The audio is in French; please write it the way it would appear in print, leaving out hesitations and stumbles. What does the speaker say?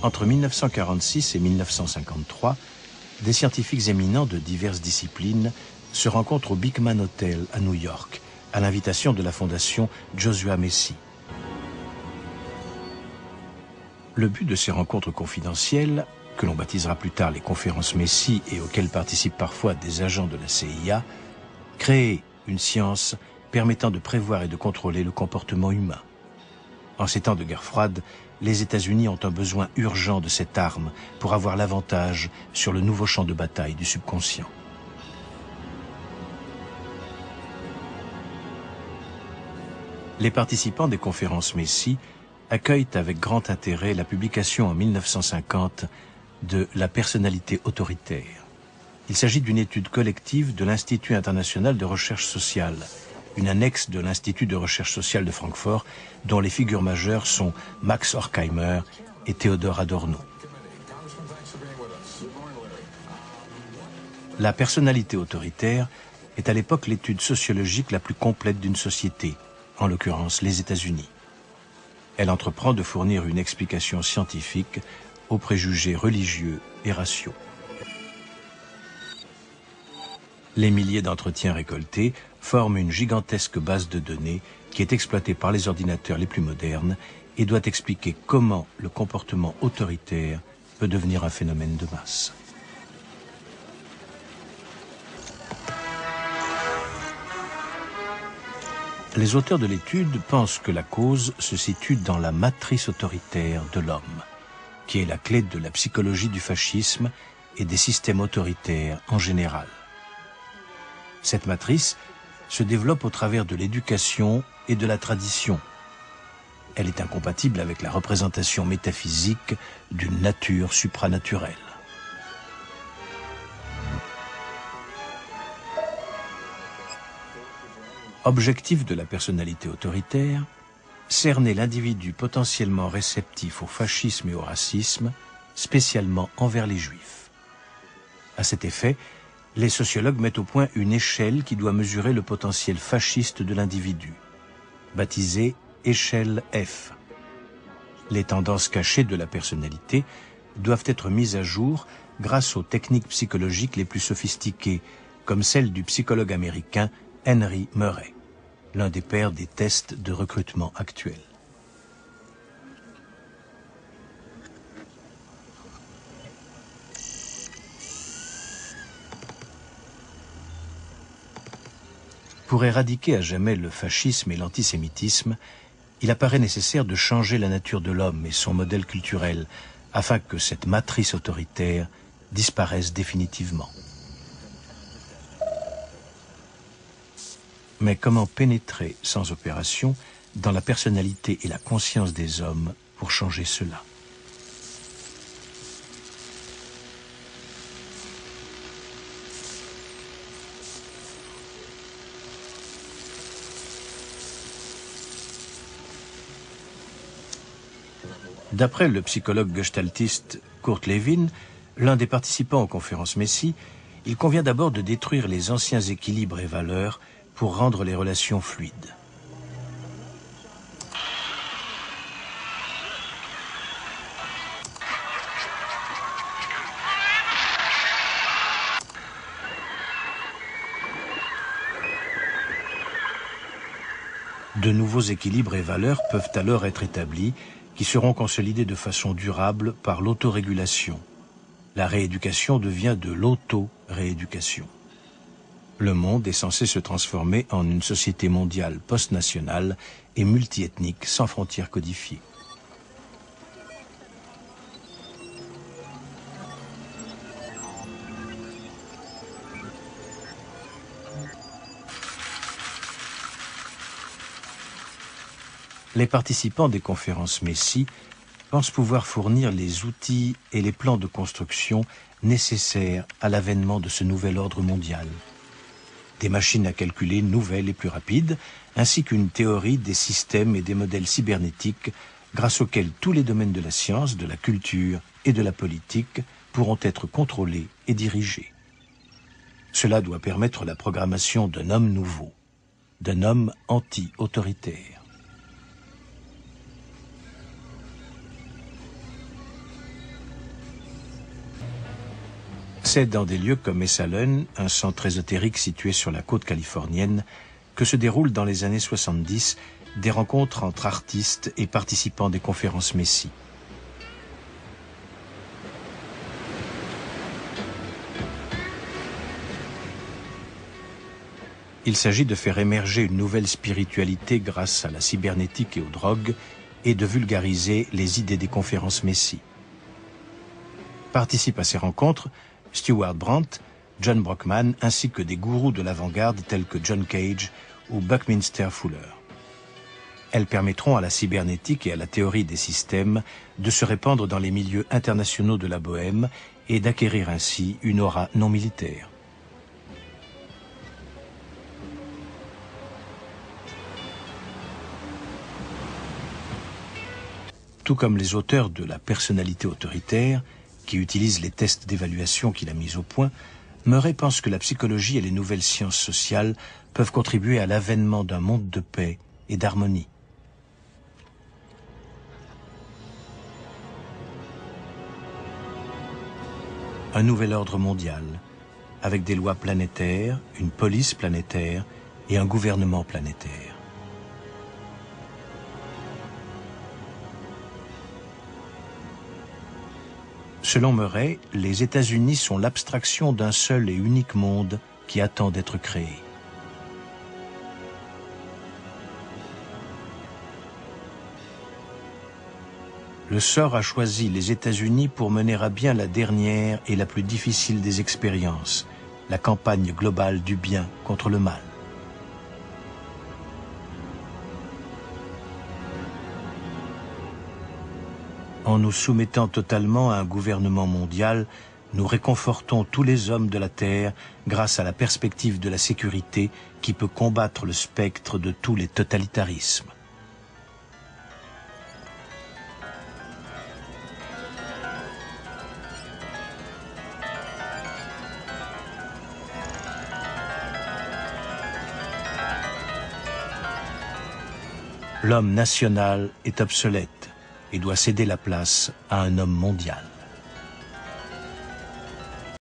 Entre 1946 et 1953, des scientifiques éminents de diverses disciplines se rencontrent au Beekman Hotel à New York, à l'invitation de la fondation Joshua Messi. Le but de ces rencontres confidentielles, que l'on baptisera plus tard les conférences Messi et auxquelles participent parfois des agents de la CIA, créer une science permettant de prévoir et de contrôler le comportement humain. En ces temps de guerre froide, les États-Unis ont un besoin urgent de cette arme pour avoir l'avantage sur le nouveau champ de bataille du subconscient. Les participants des conférences Messi accueillent avec grand intérêt la publication en 1950 de La personnalité autoritaire. Il s'agit d'une étude collective de l'Institut international de recherche sociale, une annexe de l'Institut de recherche sociale de Francfort, dont les figures majeures sont Max Horkheimer et Theodor Adorno. La personnalité autoritaire est à l'époque l'étude sociologique la plus complète d'une société, en l'occurrence les États-Unis. Elle entreprend de fournir une explication scientifique aux préjugés religieux et raciaux. Les milliers d'entretiens récoltés forment une gigantesque base de données qui est exploitée par les ordinateurs les plus modernes et doit expliquer comment le comportement autoritaire peut devenir un phénomène de masse. Les auteurs de l'étude pensent que la cause se situe dans la matrice autoritaire de l'homme, qui est la clé de la psychologie du fascisme et des systèmes autoritaires en général. Cette matrice se développe au travers de l'éducation et de la tradition. Elle est incompatible avec la représentation métaphysique d'une nature supranaturelle. Objectif de la personnalité autoritaire, cerner l'individu potentiellement réceptif au fascisme et au racisme, spécialement envers les Juifs. À cet effet, les sociologues mettent au point une échelle qui doit mesurer le potentiel fasciste de l'individu, baptisée échelle F. Les tendances cachées de la personnalité doivent être mises à jour grâce aux techniques psychologiques les plus sophistiquées, comme celle du psychologue américain Henry Murray, l'un des pères des tests de recrutement actuels. Pour éradiquer à jamais le fascisme et l'antisémitisme, il apparaît nécessaire de changer la nature de l'homme et son modèle culturel afin que cette matrice autoritaire disparaisse définitivement. Mais comment pénétrer sans opération dans la personnalité et la conscience des hommes pour changer cela? D'après le psychologue gestaltiste Kurt Lewin, l'un des participants aux conférences Messi, il convient d'abord de détruire les anciens équilibres et valeurs pour rendre les relations fluides. De nouveaux équilibres et valeurs peuvent alors être établis, qui seront consolidés de façon durable par l'autorégulation. La rééducation devient de l'auto-rééducation. Le monde est censé se transformer en une société mondiale post-nationale et multiethnique sans frontières codifiées. Les participants des conférences Messi pensent pouvoir fournir les outils et les plans de construction nécessaires à l'avènement de ce nouvel ordre mondial. Des machines à calculer nouvelles et plus rapides, ainsi qu'une théorie des systèmes et des modèles cybernétiques grâce auxquels tous les domaines de la science, de la culture et de la politique pourront être contrôlés et dirigés. Cela doit permettre la programmation d'un homme nouveau, d'un homme anti-autoritaire. C'est dans des lieux comme Esalen, un centre ésotérique situé sur la côte californienne, que se déroulent dans les années 70 des rencontres entre artistes et participants des conférences Messie. Il s'agit de faire émerger une nouvelle spiritualité grâce à la cybernétique et aux drogues et de vulgariser les idées des conférences Messie. Participent à ces rencontres Stewart Brandt, John Brockman ainsi que des gourous de l'avant-garde tels que John Cage ou Buckminster Fuller. Elles permettront à la cybernétique et à la théorie des systèmes de se répandre dans les milieux internationaux de la bohème et d'acquérir ainsi une aura non militaire. Tout comme les auteurs de la personnalité autoritaire, qui utilisent les tests d'évaluation qu'il a mis au point, Murray pense que la psychologie et les nouvelles sciences sociales peuvent contribuer à l'avènement d'un monde de paix et d'harmonie. Un nouvel ordre mondial, avec des lois planétaires, une police planétaire et un gouvernement planétaire. Selon Murray, les États-Unis sont l'abstraction d'un seul et unique monde qui attend d'être créé. Le sort a choisi les États-Unis pour mener à bien la dernière et la plus difficile des expériences, la campagne globale du bien contre le mal. En nous soumettant totalement à un gouvernement mondial, nous réconfortons tous les hommes de la Terre grâce à la perspective de la sécurité qui peut combattre le spectre de tous les totalitarismes. L'homme national est obsolète et doit céder la place à un homme mondial.